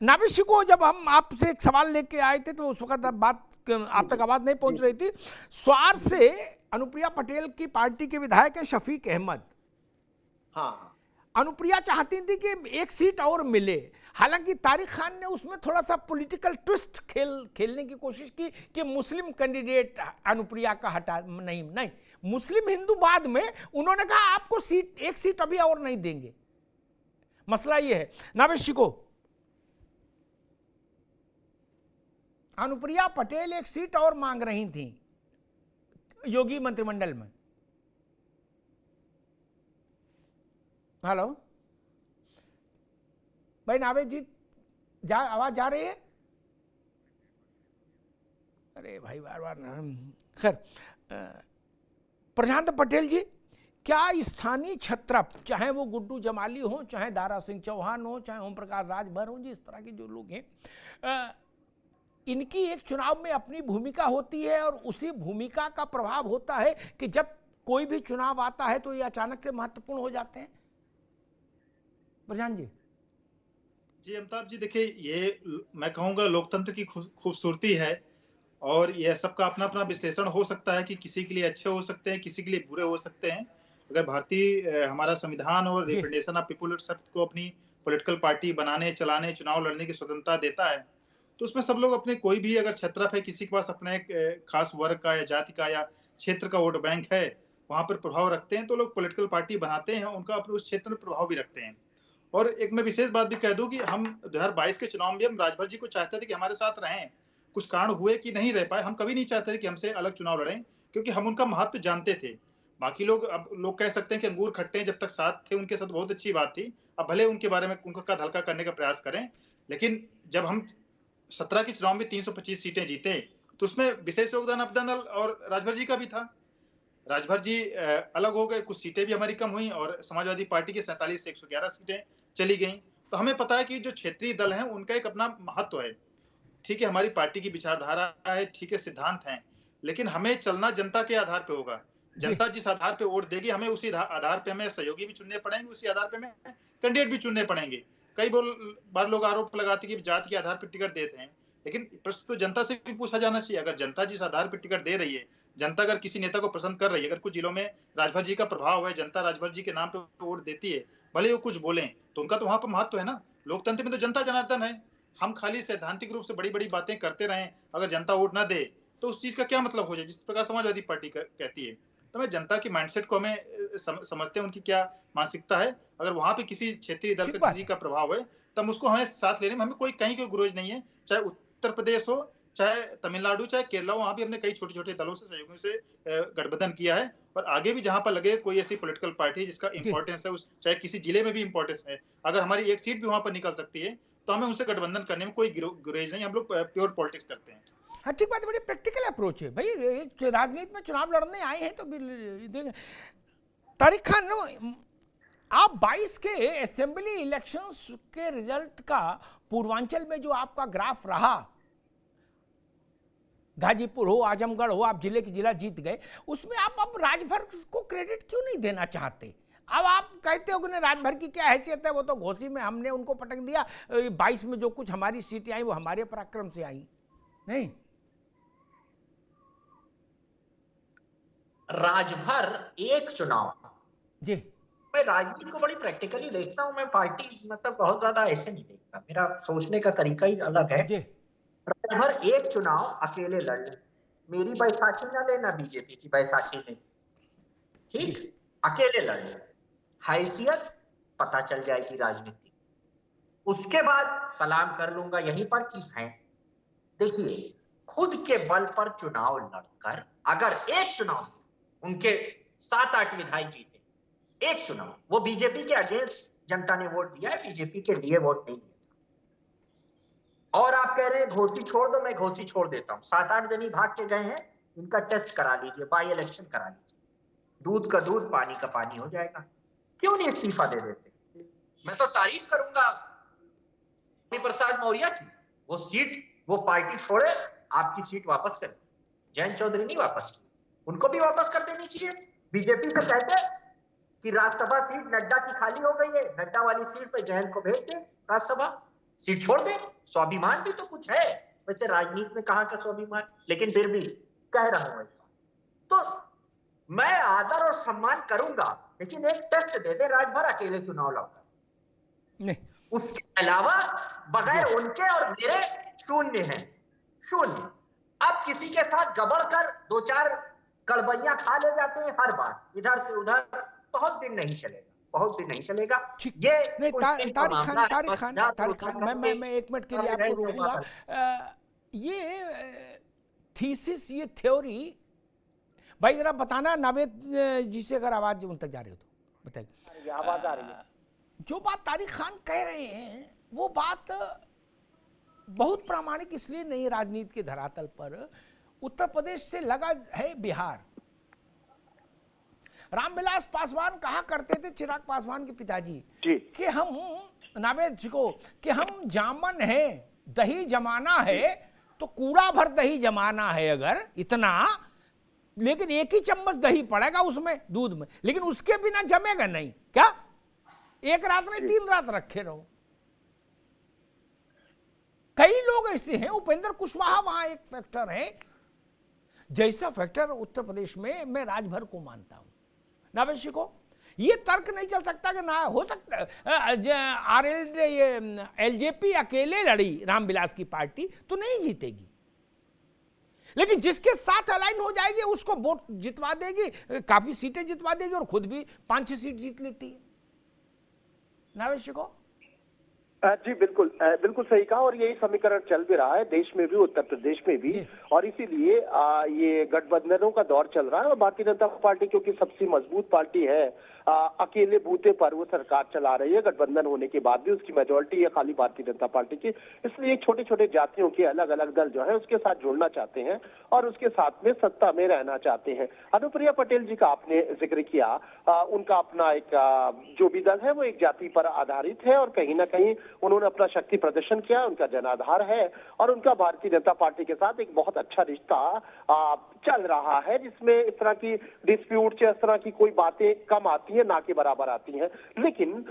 नाविश को जब हम आपसे एक सवाल लेके आए थे तो उस वक्त बात आप तक आवाज नहीं पहुंच रही थी। स्वार से अनुप्रिया पटेल की पार्टी के विधायक है शफीक अहमद। हाँ, अनुप्रिया चाहती थी कि एक सीट और मिले, हालांकि तारिक खान ने उसमें थोड़ा सा पॉलिटिकल ट्विस्ट खेलने की कोशिश की कि मुस्लिम कैंडिडेट अनुप्रिया का हटा नहीं मुस्लिम हिंदू बाद में, उन्होंने कहा आपको सीट एक सीट अभी और नहीं देंगे। मसला ये है नावेश को, अनुप्रिया पटेल एक सीट और मांग रही थी योगी मंत्रिमंडल में। हेलो भाई नावेद जी, आवाज जा रही है? अरे भाई बार बार खैर, प्रशांत पटेल जी, क्या स्थानीय क्षत्रप, चाहे वो गुड्डू जमाली हो, चाहे दारा सिंह चौहान हो, चाहे ओम प्रकाश राजभर हो, जी इस तरह के जो लोग हैं, इनकी एक चुनाव में अपनी भूमिका होती है और उसी भूमिका का प्रभाव होता है कि जब कोई भी चुनाव आता है तो ये अचानक से महत्वपूर्ण हो जाते हैं? प्रशांत जी। जी अमिताभ जी, देखिए ये मैं कहूँगा लोकतंत्र की खूबसूरती है और ये सबका अपना अपना विश्लेषण हो सकता है कि किसी के लिए अच्छे हो सकते हैं, किसी के लिए बुरे हो सकते हैं। अगर भारतीय हमारा संविधान और रिप्रेजेंटेशन ऑफ पीपुल को अपनी पॉलिटिकल पार्टी बनाने, चलाने, चुनाव लड़ने की स्वतंत्रता देता है, तो उसमें सब लोग अपने कोई भी अगर क्षत्रप है, किसी के पास अपना एक खास वर्ग का या जाति का या क्षेत्र का वोट बैंक है, वहां पर प्रभाव रखते हैं, तो लोग पॉलिटिकल पार्टी बनाते हैं, उनका अपने उस क्षेत्र में प्रभाव भी रखते हैं। और एक मैं विशेष बात भी कह दूं कि हम 2022 के चुनाव में भी हम राजभर जी को चाहते थे कि हमारे साथ रहें। कुछ कारण हुए कि नहीं रह पाए। हम कभी नहीं चाहते थे कि हमसे अलग चुनाव लड़ें, क्योंकि हम उनका महत्व जानते थे। बाकी लोग, अब लोग कह सकते हैं कि अंगूर खट्टे हैं, जब तक साथ थे उनके साथ बहुत अच्छी बात थी। अब भले उनके बारे में उनका कद हल्का करने का प्रयास करें, लेकिन जब हम 17 के चुनाव में 325 सीटें जीते, तो उसमें विशेष योगदान अब्दल और राजभर जी का भी था। राजभर जी अलग हो गए, कुछ सीटें भी हमारी कम हुई और समाजवादी पार्टी की 47 से 111 सीटें चली गई। तो हमें पता है कि जो क्षेत्रीय दल हैं उनका एक अपना महत्व है। ठीक है, हमारी पार्टी की विचारधारा है, ठीक है, सिद्धांत हैं, लेकिन हमें चलना जनता के आधार पे होगा। जनता जिस आधार पे वोट देगी, हमें उसी आधार पे हमें सहयोगी भी चुनने पड़ेंगे, उसी आधार पे हमें कैंडिडेट भी चुनने पड़ेंगे। कई बार लोग आरोप लगाते हैं कि जाति के आधार पर टिकट देते हैं, लेकिन प्रश्न तो जनता से भी पूछा जाना चाहिए। अगर जनता जिस आधार पर टिकट दे रही है, जनता अगर किसी नेता को पसंद कर रही है, अगर कुछ जिलों में राजभर जी का प्रभाव है, जनता राजभर जी के नाम पे वोट देती है, भले वो कुछ बोलें, तो उनका तो वहां पर महत्व है ना। लोकतंत्र में तो जनता जनार्दन है। हम खाली सैद्धांतिक रूप से बड़ी बड़ी बातें करते रहें, अगर जनता वोट ना दे तो उस चीज का क्या मतलब हो जाए, जिस प्रकार समाजवादी पार्टी कहती है। तो मैं जनता की माइंडसेट को हमें समझते हैं, उनकी क्या मानसिकता है। अगर वहां पे किसी क्षेत्रीय दल का किसी का प्रभाव है, तब उसको हमें साथ लेने में हमें कोई कहीं कोई गुरेज नहीं है। चाहे उत्तर प्रदेश हो, चाहे तमिलनाडु, चाहे केरला हो, वहां भी हमने कई छोटे छोटे दलों से, सहयोगियों से गठबंधन किया है। और आगे भी जहां पर लगे कोई ऐसी पॉलिटिकल पार्टी जिसका इंपॉर्टेंस है, उस चाहे किसी जिले में भी इंपॉर्टेंस है, अगर हमारी एक सीट भी वहां पर निकल सकती है, तो हमें उनसे गठबंधन करने में कोई गुरेज नहीं। हम लोग प्योर पॉलिटिक्स करते हैं। हाँ ठीक बात है, बड़ी प्रैक्टिकल अप्रोच है भाई। राजनीति में चुनाव लड़ने आए हैं तो तारिक खान, आप 22 के असेंबली इलेक्शंस के रिजल्ट का पूर्वांचल में जो आपका ग्राफ रहा, गाजीपुर हो, आजमगढ़ हो, आप जिले की जिला जीत गए, उसमें आप अब राजभर को क्रेडिट क्यों नहीं देना चाहते? अब आप कहते हो कि राजभर की क्या हैसियत है, वो तो घोसी में हमने उनको पटक दिया, 22 में जो कुछ हमारी सीटें आई वो हमारे पराक्रम से आई। नहीं, राजभर एक चुनाव जी, मैं राजनीति को बड़ी प्रैक्टिकली देखता हूं। मैं पार्टी मतलब बहुत ज्यादा ऐसे नहीं देखता, मेरा सोचने का तरीका ही अलग है। राजभर एक चुनाव अकेले लड़ ले, मेरी बैसाखी ना लेना बीजेपी की बैसाखी में, ठीक, अकेले लड़ ले, हैसियत पता चल जाएगी राजनीति, उसके बाद सलाम कर लूंगा यहीं पर कि है। देखिए, खुद के बल पर चुनाव लड़कर अगर एक चुनाव से उनके 7-8 विधायक जीते, एक चुनाव, वो बीजेपी के अगेंस्ट जनता ने वोट दिया है, बीजेपी के लिए वोट नहीं दिया। और आप कह रहे हैं घोसी छोड़ दो, मैं घोसी छोड़ देता हूं। 7-8 जनी भाग के गए हैं, इनका टेस्ट करा लीजिए, बाई इलेक्शन करा लीजिए, दूध का दूध पानी का पानी हो जाएगा। क्यों नहीं इस्तीफा दे देते? मैं तो तारीफ करूंगा प्रसाद मौर्य की, वो सीट, वो पार्टी छोड़े, आपकी सीट वापस कर, जयंत चौधरी नहीं वापस की, उनको भी वापस कर देनी चाहिए। बीजेपी से कहते कि राज्यसभा सीट नड्डा की खाली हो गई है, नड्डा वाली सीट पे जयंत को भेज दे, राज्यसभा सीट छोड़ दे। स्वाभिमान भी तो कुछ है, वैसे राजनीति में कहाँ का स्वाभिमान, लेकिन फिर भी कह रहा हूं। तो मैं आदर और सम्मान करूंगा, लेकिन एक टेस्ट दे दे, राजभर अकेले चुनाव लड़कर नहीं, उसके अलावा बगैर उनके और मेरे शून्य है, शून्य। अब किसी के साथ गबड़ कर दो चार गड़बड़ियां खा ले जाते हैं हर बार, इधर से उधर, बहुत दिन नहीं चलेगा, बहुत दिन नहीं चलेगा। ये नहीं, तारिक खान, मैं 1 मिनट के लिए आपको रोकूंगा। ये थीसिस, ये थ्योरी, भाई जरा बताना नावेद जी से, अगर आवाज उन तक जा रही हो तो बताइए। आवाज आ रही है। जो बात तारिक खान कह रहे हैं वो बात बहुत प्रामाणिक इसलिए नहीं, राजनीति के धरातल पर उत्तर प्रदेश से लगा है बिहार। रामविलास पासवान कहा करते थे, चिराग पासवान के पिताजी, कि हम नावेद जी को, कि हम जामन है, दही जमाना है तो कूड़ा भर दही जमाना है अगर इतना, लेकिन 1 ही चम्मच दही पड़ेगा उसमें, दूध में, लेकिन उसके बिना जमेगा नहीं। क्या 1 रात नहीं 3 रात रखे रहो। कई लोग ऐसे हैं, उपेंद्र कुशवाहा वहां एक फैक्टर है, जैसा फैक्टर उत्तर प्रदेश में मैं राजभर को मानता हूं। नावेद को ये तर्क नहीं चल सकता कि ना हो सकता एलजेपी अकेले लड़ी रामविलास की पार्टी तो नहीं जीतेगी, लेकिन जिसके साथ अलाइन हो जाएगी उसको वोट जितवा देगी, काफी सीटें जितवा देगी और खुद भी 5-6 सीट जीत लेती है। नावेद को जी बिल्कुल बिल्कुल सही कहा, और यही समीकरण चल भी रहा है देश में भी, उत्तर प्रदेश में भी, और इसीलिए ये गठबंधनों का दौर चल रहा है। और भारतीय जनता पार्टी क्योंकि सबसे मजबूत पार्टी है, अकेले बूते पर वो सरकार चला रही है, गठबंधन होने के बाद भी उसकी मेजोरिटी है खाली भारतीय जनता पार्टी की, इसलिए छोटे छोटे जातियों के अलग अलग दल जो है उसके साथ जुड़ना चाहते हैं और उसके साथ में सत्ता में रहना चाहते हैं। अनुप्रिया पटेल जी का आपने जिक्र किया, उनका अपना एक जो भी दल है वो एक जाति पर आधारित है, और कहीं ना कहीं उन्होंने अपना शक्ति प्रदर्शन किया, उनका जनाधार है, और उनका भारतीय जनता पार्टी के साथ एक बहुत अच्छा रिश्ता चल रहा है, जिसमें इस तरह की डिस्प्यूट, इस तरह की कोई बातें कम आती है, ना के बराबर आती हैं। लेकिन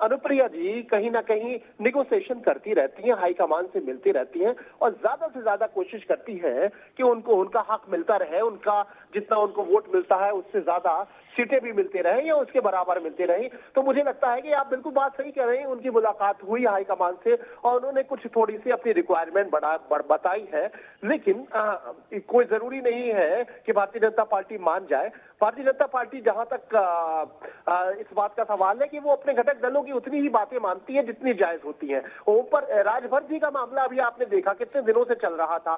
अनुप्रिया जी कहीं ना कहीं निगोशिएशन करती रहती हैं, हाईकमान से मिलती रहती हैं, और ज्यादा से ज्यादा कोशिश करती है कि उनको उनका हक मिलता रहे, उनका जितना उनको वोट मिलता है उससे ज्यादा सीटें भी मिलते रहे या उसके बराबर मिलते रहे। तो मुझे लगता है कि आप बिल्कुल बात सही कह रहे हैं, उनकी मुलाकात हुई हाईकमान से और उन्होंने कुछ थोड़ी सी अपनी रिक्वायरमेंट बताई है, लेकिन कोई जरूरी नहीं है कि भारतीय जनता पार्टी मान जाए। भारतीय जनता पार्टी जहां तक इस बात का सवाल है कि वो अपने घटक दलों की उतनी ही बातें मानती है जितनी जायज होती हैं। ऊपर राजभर जी का मामला अभी आपने देखा कितने दिनों से चल रहा था,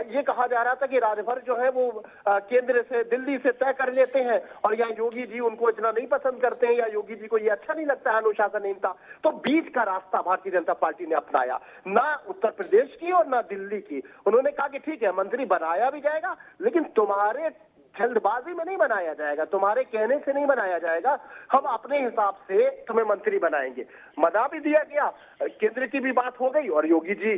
ये कहा जा रहा था कि राजभर जो है वो केंद्र से, दिल्ली से तय कर लेते हैं, और यहाँ योगी जी उनको इतना नहीं पसंद करते हैं या योगी जी को ये अच्छा नहीं लगता है अनुशासनहीनता। तो बीच का रास्ता भारतीय जनता पार्टी ने अपनाया, ना उत्तर प्रदेश की और ना दिल्ली की। उन्होंने कहा कि ठीक है मंत्री बनाया भी जाएगा, लेकिन तुम्हारे जल्दबाजी में नहीं बनाया जाएगा, तुम्हारे कहने से नहीं बनाया जाएगा, हम अपने हिसाब से तुम्हें मंत्री बनाएंगे। मना भी दिया गया, केंद्र की भी बात हो गई, और योगी जी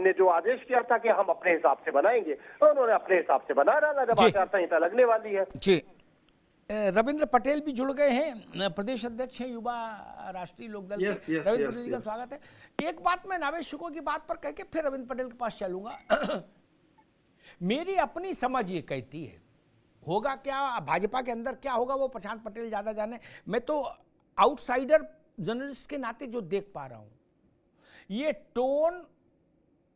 ने जो आदेश किया था कि हम अपने हिसाब से बनाएंगे, तो उन्होंने अपने हिसाब से बना डाला जब आचार संहिता लगने वाली है। जी, रविंद्र पटेल भी जुड़ गए हैं, प्रदेश अध्यक्ष हैं युवा राष्ट्रीय लोकदल के। रविंद्र पटेल जी का स्वागत है। एक बात मैं नावेद शुको की बात पर कह के फिर रविंद्र पटेल के पास चलूंगा। मेरी अपनी समझ ये कहती है, होगा क्या भाजपा के अंदर क्या होगा वो प्रशांत पटेल ज्यादा जाने, मैं तो आउटसाइडर जर्नलिस्ट के नाते जो देख पा रहा हूं, ये टोन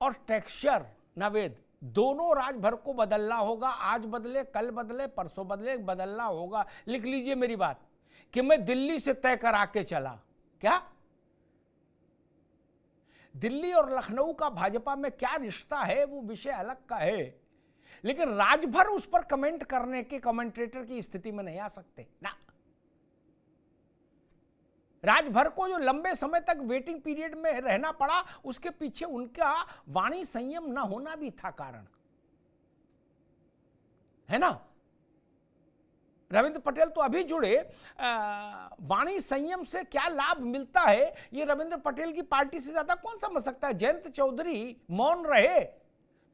और टेक्सचर नावेद दोनों राजभर को बदलना होगा। आज बदले, कल बदले, परसों बदले, बदलना होगा। लिख लीजिए मेरी बात कि मैं दिल्ली से तय करा के चला, क्या दिल्ली और लखनऊ का भाजपा में क्या रिश्ता है वो विषय अलग का है, लेकिन राजभर उस पर कमेंट करने के कमेंटेटर की स्थिति में नहीं आ सकते ना। राजभर को जो लंबे समय तक वेटिंग पीरियड में रहना पड़ा, उसके पीछे उनका वाणी संयम ना होना भी था कारण, है ना। रविंद्र पटेल तो अभी जुड़े, वाणी संयम से क्या लाभ मिलता है ये रविंद्र पटेल की पार्टी से ज्यादा कौन समझ सकता है। जयंत चौधरी मौन रहे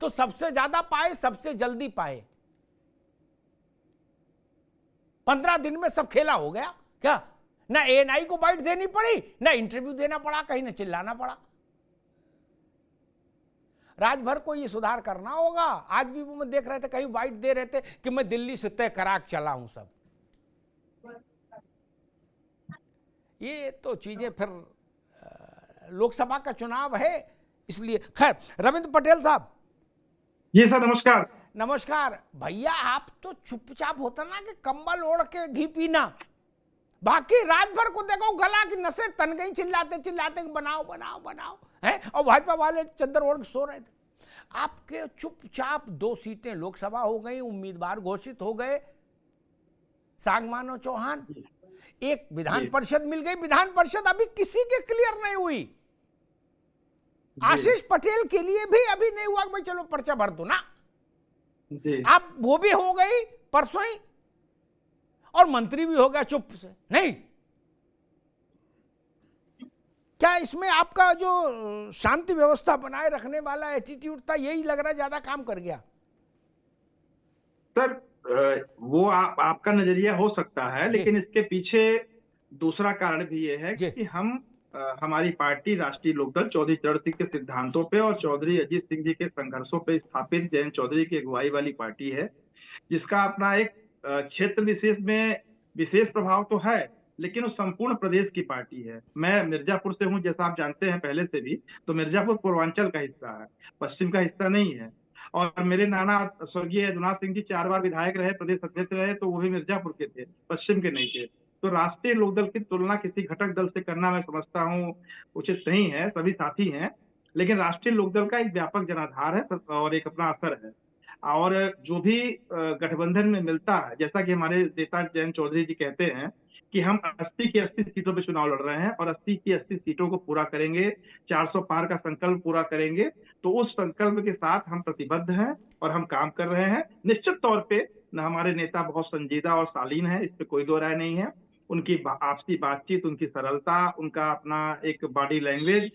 तो सबसे ज्यादा पाए, सबसे जल्दी पाए। 15 दिन में सब खेला हो गया क्या, ना एएनआई को बाइट देनी पड़ी, ना इंटरव्यू देना पड़ा, कहीं ना चिल्लाना पड़ा। राजभर को ये सुधार करना होगा। आज भी वो मैं देख रहे थे, कहीं वाइट दे रहे थे कि मैं दिल्ली से तय करा के चला हूं सब। ये तो चीजें फिर लोकसभा का चुनाव है, इसलिए। खैर, रविंद्र पटेल साहब। जी सर, नमस्कार। नमस्कार भैया। आप तो चुपचाप होता ना कि कंबल ओढ़ के घी पीना, बाकी रात भर को देखो गला की नसें तन गई, चिल्लाते चिल्लाते कि बनाओ बनाओ बनाओ है, और भाजपा वाले चद्दर ओढ़ के सो रहे थे। आपके चुपचाप 2 सीटें लोकसभा हो गई, उम्मीदवार घोषित हो गए सांगमानो चौहान, एक विधान परिषद मिल गई। विधान परिषद अभी किसी के क्लियर नहीं हुई। आशीष पटेल के लिए भी अभी नहीं हुआ कि भाई चलो पर्चा भर दो ना। अब वो भी हो गई परसों ही, और मंत्री भी हो गया चुप से। नहीं, क्या इसमें आपका जो शांति व्यवस्था बनाए रखने वाला एटीट्यूड था, यही लग रहा है ज्यादा काम कर गया? सर, वो आपका नजरिया हो सकता है, लेकिन इसके पीछे दूसरा कारण भी ये है कि हमारी पार्टी राष्ट्रीय लोकदल चौधरी चरण सिंह के सिद्धांतों पे और चौधरी अजीत सिंह जी के संघर्षों पे स्थापित जयंत चौधरी की अगुवाई वाली पार्टी है, जिसका अपना एक क्षेत्र विशेष में विशेष प्रभाव तो है, लेकिन वो संपूर्ण प्रदेश की पार्टी है। मैं मिर्जापुर से हूं, जैसा आप जानते हैं पहले से भी, तो मिर्जापुर पूर्वांचल का हिस्सा है, पश्चिम का हिस्सा नहीं है। और मेरे नाना स्वर्गीय यदुनाथ सिंह जी 4 बार विधायक रहे, प्रदेश अध्यक्ष रहे, तो वो भी मिर्जापुर के थे, पश्चिम के नहीं थे। तो राष्ट्रीय लोकदल की तुलना किसी घटक दल से करना मैं समझता हूँ उचित नहीं है, सभी साथी हैं, लेकिन राष्ट्रीय लोकदल का एक व्यापक जनाधार है और एक अपना असर है। और जो भी गठबंधन में मिलता है, जैसा कि हमारे नेता जयंत चौधरी जी कहते हैं कि हम 80 की 80 सीटों पे चुनाव लड़ रहे हैं और 80 की 80 सीटों को पूरा करेंगे, 400 पार का संकल्प पूरा करेंगे, तो उस संकल्प के साथ हम प्रतिबद्ध हैं और हम काम कर रहे हैं। निश्चित तौर पे हमारे नेता बहुत संजीदा और शालीन है, इस पे कोई दो राय नहीं है। उनकी आपसी बातचीत, उनकी सरलता, उनका अपना एक बॉडी लैंग्वेज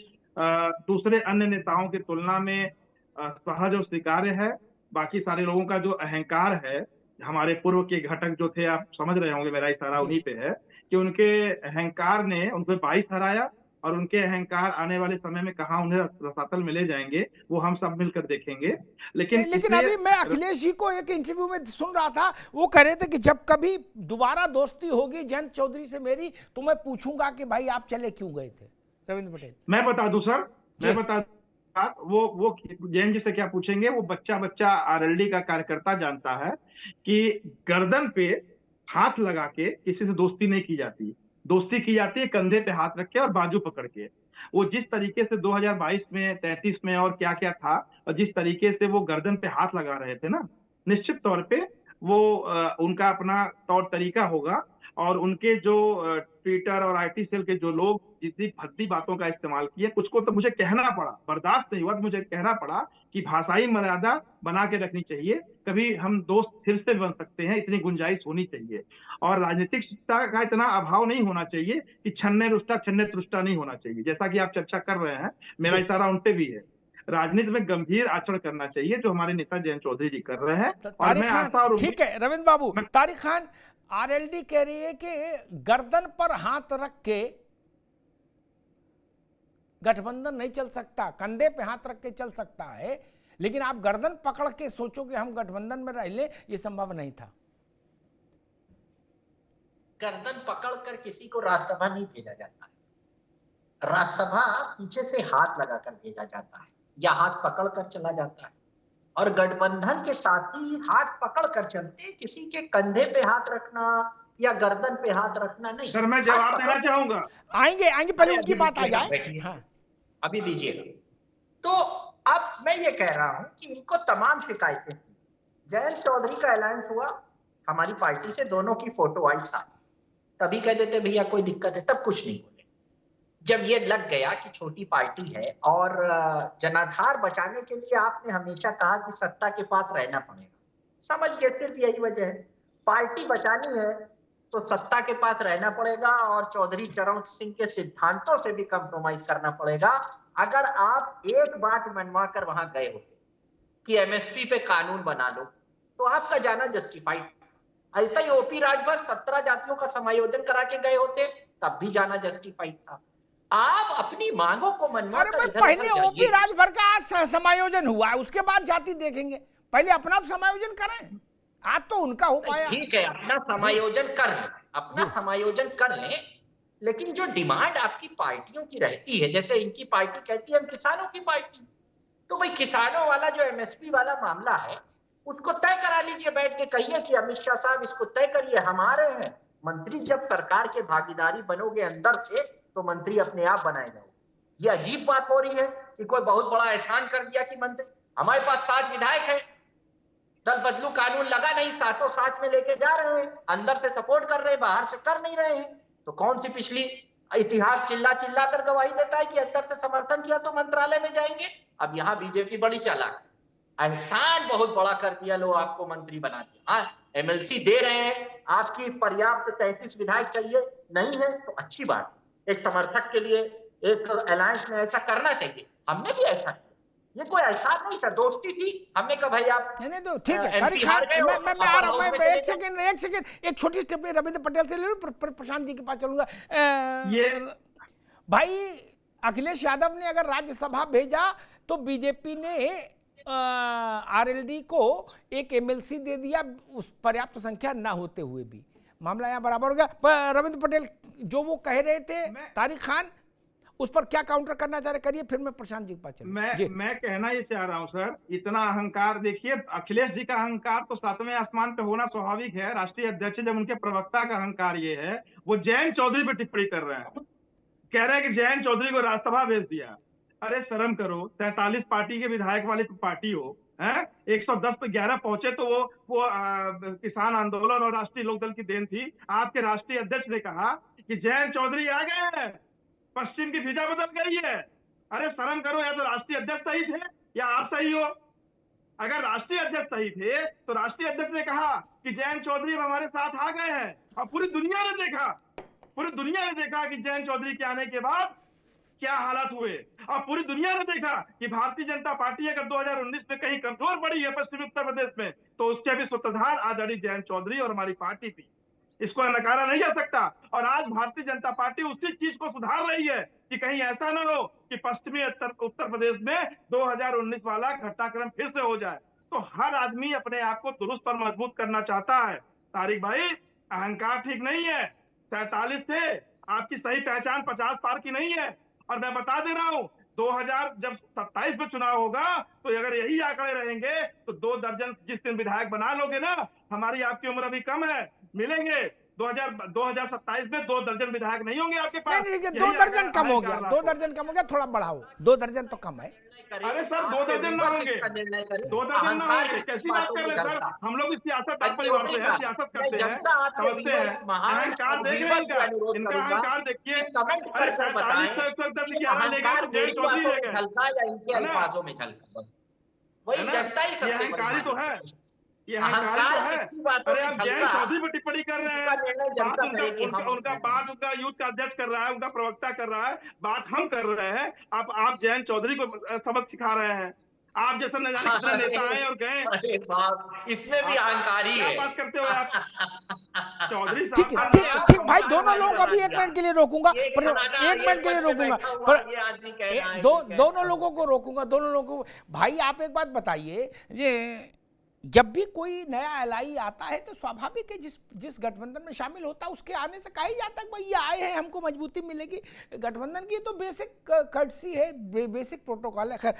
दूसरे अन्य नेताओं की तुलना में सहज और स्वीकार्य है। बाकी सारे लोगों का जो अहंकार है, हमारे पूर्व के घटक जो थे, आप समझ रहे होंगे मेरा इशारा उन्हीं पे है, कि उनके अहंकार ने उनको 22 हराया, और उनके अहंकार आने वाले समय में कहाँ उन्हें रसातल मिले जाएंगे वो हम सब मिलकर देखेंगे। लेकिन अभी मैं अखिलेश जी को एक इंटरव्यू में सुन रहा था, वो कह रहे थे कि जब कभी दोबारा दोस्ती होगी जयंत चौधरी से मेरी, तो मैं पूछूंगा कि भाई आप चले क्यों गए थे। रविंद्र पटेल। मैं बता दूं सर, मैं बता, वो जैन जी से क्या पूछेंगे, वो बच्चा आरएलडी का कार्यकर्ता जानता है कि गर्दन पे हाथ लगा के किसी से दोस्ती नहीं की जाती। दोस्ती की जाती है कंधे पे हाथ रख के और बाजू पकड़ के। वो जिस तरीके से 2022 में 33 में और क्या क्या था, और जिस तरीके से वो गर्दन पे हाथ लगा रहे थे ना, निश्चित तौर पे वो उनका अपना तौर तरीका होगा। और उनके जो ट्विटर और आईटी सेल के जो लोग जितनी भद्दी बातों का इस्तेमाल किए, कुछ को तो मुझे कहना पड़ा, बर्दाश्त नहीं हुआ, मुझे कहना पड़ा कि भाषाई मर्यादा बना के रखनी चाहिए, कभी हम दोस्त फिर से बन सकते हैं, इतनी गुंजाइश होनी चाहिए। और राजनीतिक शिक्षा का इतना अभाव नहीं होना चाहिए कि छन्ने रुष्टा छन्ने तुष्टा नहीं होना चाहिए, जैसा कि आप चर्चा कर रहे हैं, मेरा इशारा उन पे भी है। राजनीति में गंभीर आचरण करना चाहिए, जो हमारे नेता जयंत चौधरी जी कर रहे हैं। और मैं आशा और ठीक है रविंद्र बाबू, तारिक खान, आरएलडी कह रही है कि गर्दन पर हाथ रख के गठबंधन नहीं चल सकता, कंधे पे हाथ रख के चल सकता है, लेकिन आप गर्दन पकड़ के सोचो कि हम गठबंधन में रह ले, ये संभव नहीं था। गर्दन पकड़ कर किसी को राज्यसभा नहीं भेजा जाता है। राज्यसभा पीछे से हाथ लगाकर भेजा जाता है या हाथ पकड़ कर चला जाता है। और गठबंधन के साथी हाथ पकड़ कर चलते, किसी के कंधे पे हाथ रखना या गर्दन पे हाथ रखना नहीं। सर मैं जवाब देना चाहूंगा। आएंगे पहले उनकी बात आ जाए। हाँ। अभी दीजिएगा। तो अब मैं ये कह रहा हूं कि इनको तमाम शिकायतें थी। जयंत चौधरी का अलायंस हुआ हमारी पार्टी से, दोनों की फोटो आई साथ, तभी कह देते भैया कोई दिक्कत है, तब कुछ नहीं बोले। जब ये लग गया कि छोटी पार्टी है और जनाधार बचाने के लिए आपने हमेशा कहा कि सत्ता के पास रहना पड़ेगा, समझ गए सिर्फ यही वजह है। पार्टी बचानी है तो सत्ता के पास रहना पड़ेगा और चौधरी चरण सिंह के सिद्धांतों से भी कंप्रोमाइज करना पड़ेगा। अगर आप एक बात मनवा कर वहां गए होते कि एमएसपी पे कानून बना लो, तो आपका जाना जस्टिफाइड। ऐसा ही ओपी राजभर 17 जातियों का समायोजन करा के गए होते, तब भी जाना जस्टिफाइड था। आप अपनी मांगों को मनवा अरे भाई, पहले ओपी राजभर का समायोजन हुआ है, उसके बाद जाति देखेंगे। पहले अपना तो समायोजन करें, आज तो उनका हो पाया। ठीक है, अपना समायोजन कर लें, अपना समायोजन कर लें, लेकिन जो डिमांड आपकी पार्टियों की रहती है, जैसे इनकी पार्टी कहती है हम किसानों की पार्टी, तो भाई किसानों वाला जो एमएसपी वाला मामला है उसको तय करा लीजिए, बैठ के कहिए कि अमित शाह साहब इसको तय करिए, हमारे हैं मंत्री। जब सरकार के भागीदारी बनोगे अंदर से तो मंत्री अपने आप बनाए जाओगे। ये अजीब बात हो रही है कि कोई बहुत बड़ा एहसान कर दिया कि मंत्री, हमारे पास 7 विधायक है, दल बदलू कानून लगा नहीं, सातों साथ में लेके जा रहे हैं, अंदर से सपोर्ट कर रहे हैं, बाहर से कर नहीं रहे हैं। तो कौन सी पिछली इतिहास चिल्ला चिल्ला कर गवाही देता है कि अंदर से समर्थन किया तो मंत्रालय में जाएंगे। अब यहाँ बीजेपी बड़ी चालाक, एहसान बहुत बड़ा कर दिया, लो आपको मंत्री बना दिया। हाँ, एमएलसी दे रहे हैं, आपकी पर्याप्त 33 विधायक चाहिए, नहीं है तो अच्छी बात, एक समर्थक के लिए एक अलायंस में ऐसा करना चाहिए। हमने भी ऐसा किया, ये कोई एहसान नहीं था, दोस्ती थी। हमने कहा भाई आप नहीं तो ठीक है, तारिक खान, मैं आ रहा हूं, मैं एक सेकंड एक छोटी सी टिप्पणी रविंद्र पटेल से ले लूं, प्रशांत जी के पास चलूंगा। भाई अखिलेश यादव ने अगर राज्यसभा भेजा तो बीजेपी ने आरएलडी को एक एमएलसी दे दिया, उस पर्याप्त संख्या ना होते हुए भी, मामला यहाँ बराबर हो गया। रविंद्र पटेल जो वो कह रहे थे, तारिक खान उस पर क्या काउंटर करना चाह रहे करिए, फिर मैं प्रशांत जी के पास चलूंगा। मैं कहना ये चाह रहा हूँ सर, इतना अहंकार देखिए, अखिलेश जी का अहंकार तो 7वें आसमान पे होना स्वाभाविक है। राष्ट्रीय अध्यक्ष जब उनके प्रवक्ता का अहंकार ये है, वो जयंत चौधरी पे टिप्पणी कर रहे हैं, कह रहे हैं कि जयंत चौधरी को राज्यसभा भेज दिया। अरे शर्म करो, 43 पार्टी के विधायक वाली पार्टी हो, है 110 पे 11 पहुंचे तो वो किसान आंदोलन और राष्ट्रीय लोकदल की देन थी। आपके राष्ट्रीय अध्यक्ष ने कहा कि जयंत चौधरी आ गए हैं, पश्चिम की फिजा बदल गई है। अरे शर्म करो, या तो राष्ट्रीय अध्यक्ष सही थे या आप सही हो। अगर राष्ट्रीय अध्यक्ष सही थे तो राष्ट्रीय अध्यक्ष ने कहा कि जयंत चौधरी हमारे साथ आ गए हैं, और पूरी दुनिया ने देखा कि जयंत चौधरी के आने के बाद क्या हालात हुए, और पूरी दुनिया ने देखा कि भारतीय जनता पार्टी अगर 2019 में कहीं कमजोर पड़ी है पश्चिमी उत्तर प्रदेश में, तो उसके भी सूत्रधार आदरणीय जयंत चौधरी और हमारी पार्टी थी, इसको नकारा नहीं जा सकता। और आज भारतीय जनता पार्टी उसी चीज को सुधार रही है कि कहीं ऐसा ना हो कि पश्चिमी उत्तर प्रदेश में 2019 वाला घटनाक्रम फिर से हो जाए। तो हर आदमी अपने आप को दुरुस्त और मजबूत करना चाहता है। तारिक भाई, अहंकार ठीक नहीं है। 47 थे, आपकी सही पहचान 50 पार की नहीं है। और मैं बता दे रहा हूँ, 2027 में चुनाव होगा तो अगर यही आंकड़े रहेंगे तो 2 दर्जन जिस दिन विधायक बना लोगे ना, हमारी आपकी उम्र अभी कम है, मिलेंगे 2027 में 2 दर्जन विधायक नहीं होंगे आपके पास। नहीं, 2 दर्जन कम हो गया, 2 दर्जन कम हो गया, थोड़ा बढ़ाओ, 2 दर्जन तो कम है। अरे सर 2 दर्जन ना होंगे, 2 दर्जन ना होंगे, कैसी बात कर रहे हैं सर? हम लोग सियासत परिवार से हैं, सियासत करते हैं, समझते हैं। अहंकार देख रहे हैं इनका अहंकार देखिए। अरे 47 से 110 की आवाज लेगा तो जयंत चौधरी ले गए, वही जनता ही सबसे अहंकारी तो है, ये अहंकारी तो है। अरे आप जयंत चौधरी पर टिप्पणी कर रहे हैं, उनका बात उनका यूथ का अध्यक्ष कर रहा है, उनका प्रवक्ता कर रहा है, बात हम कर रहे हैं। आप जयंत चौधरी को सबक सिखा रहे हैं। आप जैसे न जाने कितने नेता आए और गए, इसमें भी अहंकारी है। क्या बात करते हो आप चौधरी ठीक है, ठीक भाई, दोनों लोगों को अभी 1 मिनट के लिए रोकूंगा, 1 मिनट के लिए रोकूंगा, पर दोनों लोगों को रोकूंगा, दोनों लोगों को। भाई आप एक बात बताइए, ये जब भी कोई नया एलआई आता है तो स्वाभाविक है जिस गठबंधन में शामिल होता है उसके आने से कहा ही जाता है भाई ये आए हैं हमको मजबूती मिलेगी। गठबंधन की तो बेसिक कर्टसी है, बेसिक प्रोटोकॉल है। खैर